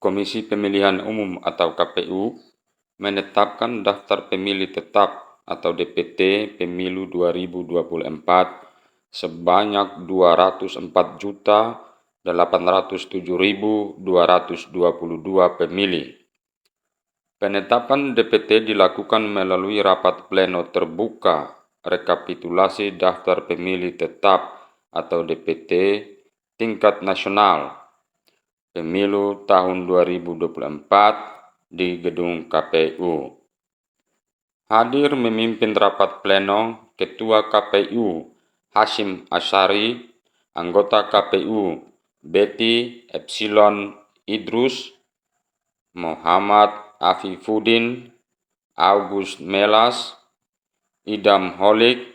Komisi Pemilihan Umum atau KPU menetapkan daftar pemilih tetap atau DPT Pemilu 2024 sebanyak 204.807.222 pemilih. Penetapan DPT dilakukan melalui rapat pleno terbuka rekapitulasi daftar pemilih tetap atau DPT tingkat nasional Pemilu tahun 2024 di Gedung KPU. Hadir memimpin rapat pleno Ketua KPU Hasyim Asyari, anggota KPU Betty Epsilon Idrus, Muhammad Afifuddin, August Melas, Idam Holik,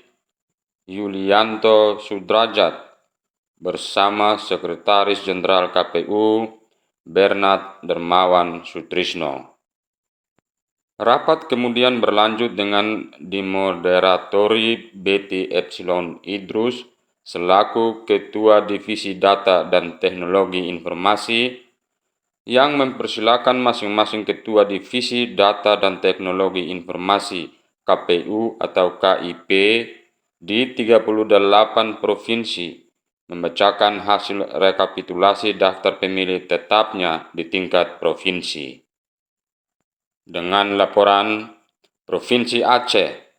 Yulianto Sudrajat, bersama Sekretaris Jenderal KPU Bernard Dermawan Sutrisno. Rapat kemudian berlanjut dengan dimoderatori Betty Epsilon Idrus selaku Ketua Divisi Data dan Teknologi Informasi yang mempersilakan masing-masing Ketua Divisi Data dan Teknologi Informasi KPU atau KIP di 38 provinsi membacakan hasil rekapitulasi daftar pemilih tetapnya di tingkat provinsi. Dengan laporan Provinsi Aceh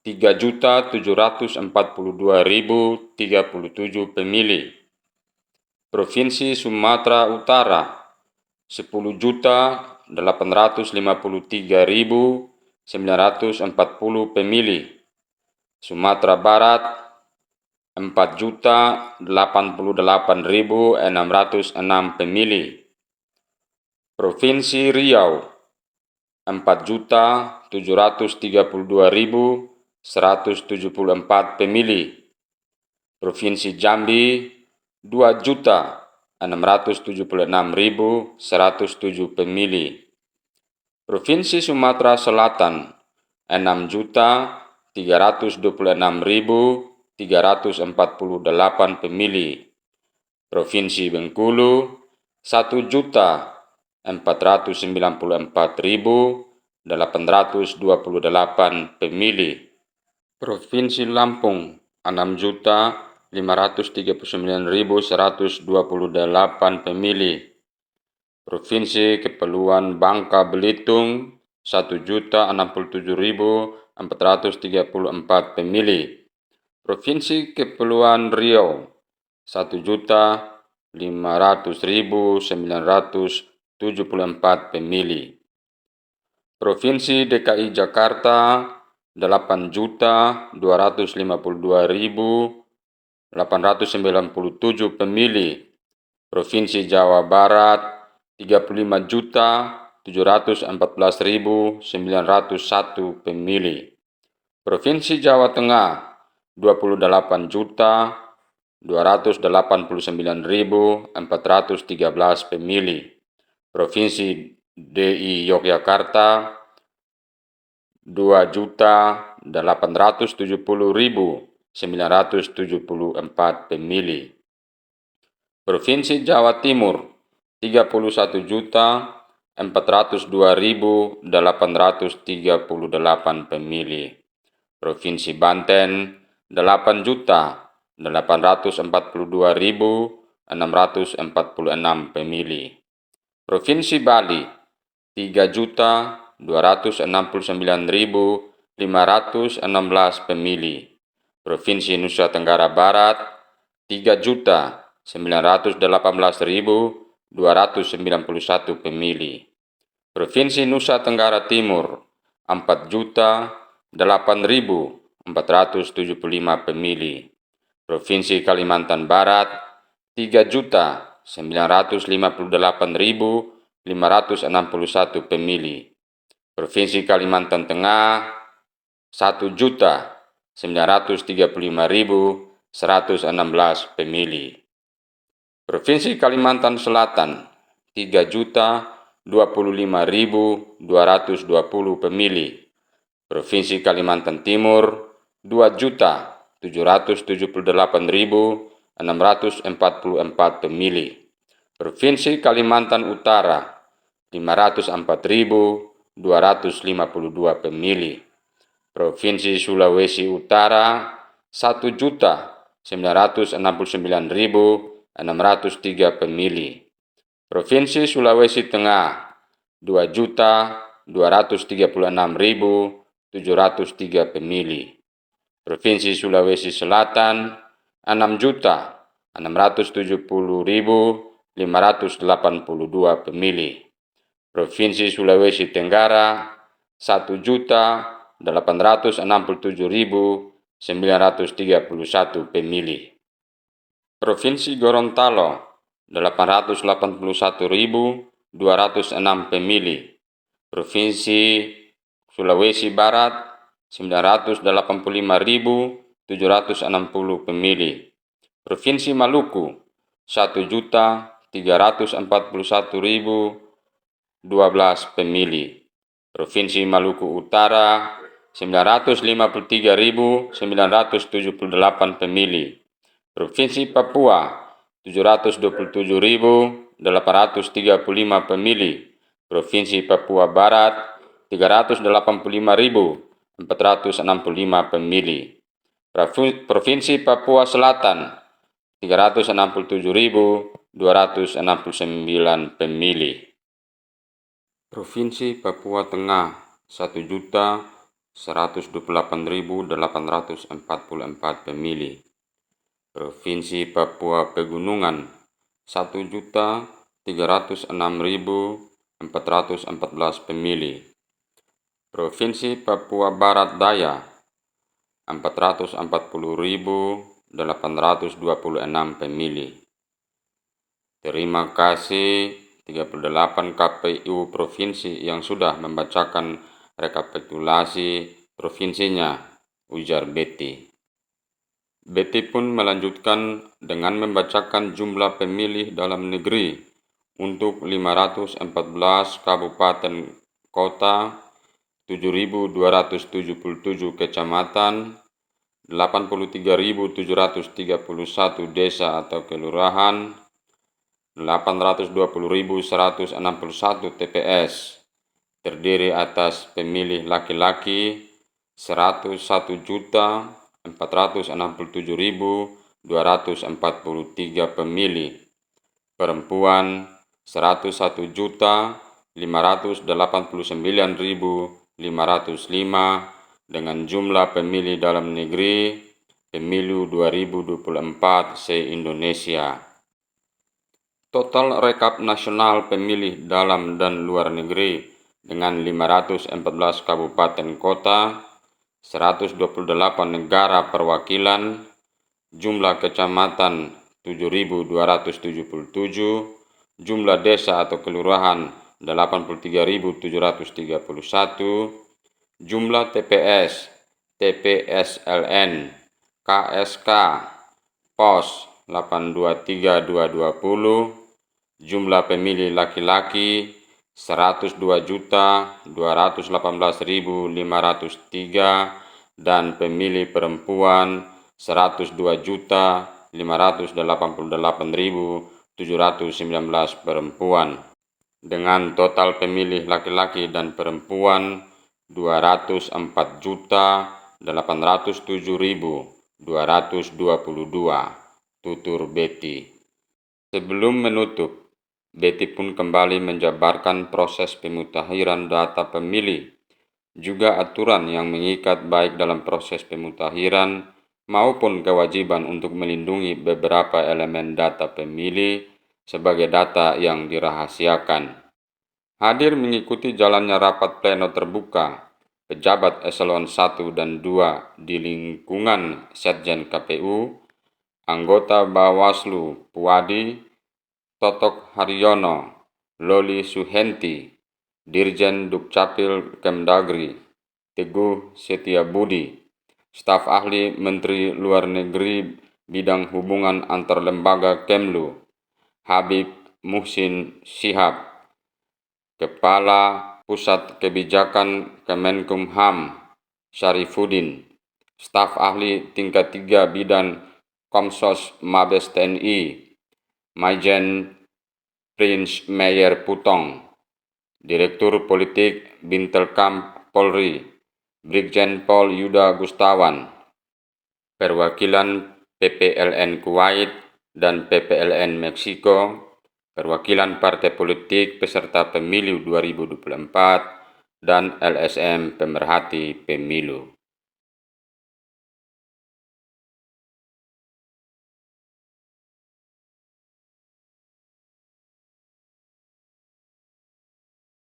3.742.037 pemilih, Provinsi Sumatera Utara 10.853.940 pemilih, Sumatera Barat 4.088.606 pemilih, Provinsi Riau 4.732.174 pemilih, Provinsi Jambi 2.676.107 pemilih, Provinsi Sumatera Selatan 6.326.348 pemilih, Provinsi Bengkulu 1.494.828 pemilih, Provinsi Lampung 6.539.128 pemilih, Provinsi Kepulauan Bangka Belitung 1.067.434 pemilih, Provinsi Kepulauan Riau 1.500.974 pemilih, Provinsi DKI Jakarta 8.252.897 pemilih, Provinsi Jawa Barat 35.714.901 pemilih, Provinsi Jawa Tengah 28.289.413 pemilih, Provinsi DI Yogyakarta 2.870.974 pemilih, Provinsi Jawa Timur 31.402.838 pemilih, Provinsi Banten 8.842.646 pemilih, Provinsi Bali 3.269.516 pemilih, Provinsi Nusa Tenggara Barat 3.918.291 pemilih, Provinsi Nusa Tenggara Timur 4.008.475 pemilih, Provinsi Kalimantan Barat 3.958.561 pemilih, Provinsi Kalimantan Tengah 1.935.116 pemilih, Provinsi Kalimantan Selatan 3.025.220 pemilih, Provinsi Kalimantan Timur 2.778.644 pemilih, Provinsi Kalimantan Utara 504.252 pemilih. Provinsi Sulawesi Utara 1.969.603 pemilih. Provinsi Sulawesi Tengah 2.236.703 pemilih. Provinsi Sulawesi Selatan 6.670.582 pemilih. Provinsi Sulawesi Tenggara 1.867.931 pemilih. Provinsi Gorontalo 881.206 pemilih. Provinsi Sulawesi Barat 985.760 pemilih. Provinsi Maluku 1.341.012 pemilih. Provinsi Maluku Utara 953.978 pemilih. Provinsi Papua 727.835 pemilih. Provinsi Papua Barat 385.465 pemilih. Provinsi Papua Selatan 367.269 pemilih. Provinsi Papua Tengah 1.128.844 pemilih. Provinsi Papua Pegunungan 1.306.414 pemilih. Provinsi Papua Barat Daya 440.826 pemilih. Terima kasih 38 KPU provinsi yang sudah membacakan rekapitulasi provinsinya, ujar Betty. Betty pun melanjutkan dengan membacakan jumlah pemilih dalam negeri untuk 514 kabupaten kota, 7.277 kecamatan, 83.731 desa atau kelurahan, 820.161 TPS, terdiri atas pemilih laki-laki 101.467.243 pemilih, perempuan 101.589.505 dengan jumlah pemilih dalam negeri pemilu 2024 se-Indonesia. Total rekap nasional pemilih dalam dan luar negeri dengan 514 kabupaten kota, 128 negara perwakilan, jumlah kecamatan 7.277, jumlah desa atau kelurahan 83.731, jumlah TPS, TPSLN, KSK, POS 823.220, jumlah pemilih laki-laki 102.218.503 dan pemilih perempuan 102.588.719 perempuan, dengan total pemilih laki-laki dan perempuan 204.807.222, tutur Betty. Sebelum menutup, Betty pun kembali menjabarkan proses pemutahiran data pemilih, juga aturan yang mengikat baik dalam proses pemutahiran maupun kewajiban untuk melindungi beberapa elemen data pemilih sebagai data yang dirahasiakan. Hadir mengikuti jalannya rapat pleno terbuka pejabat eselon 1 dan 2 di lingkungan Setjen KPU, anggota Bawaslu Puadi, Totok Haryono, Loli Suhenti, Dirjen Dukcapil Kemdagri, Teguh Setiabudi, staf ahli Menteri Luar Negeri bidang hubungan antar lembaga Kemlu, Habib Muhsin Syihab, Kepala Pusat Kebijakan Kemenkumham, Syarifuddin, staf ahli tingkat 3 bidang Komsos Mabes TNI, Majen Prince Meyer Putong, Direktur Politik Bintelkam Polri, Brigjen Pol Yuda Gustawan, perwakilan PPLN Kuwait dan PPLN Meksiko, perwakilan partai politik peserta pemilu 2024, dan LSM pemerhati pemilu.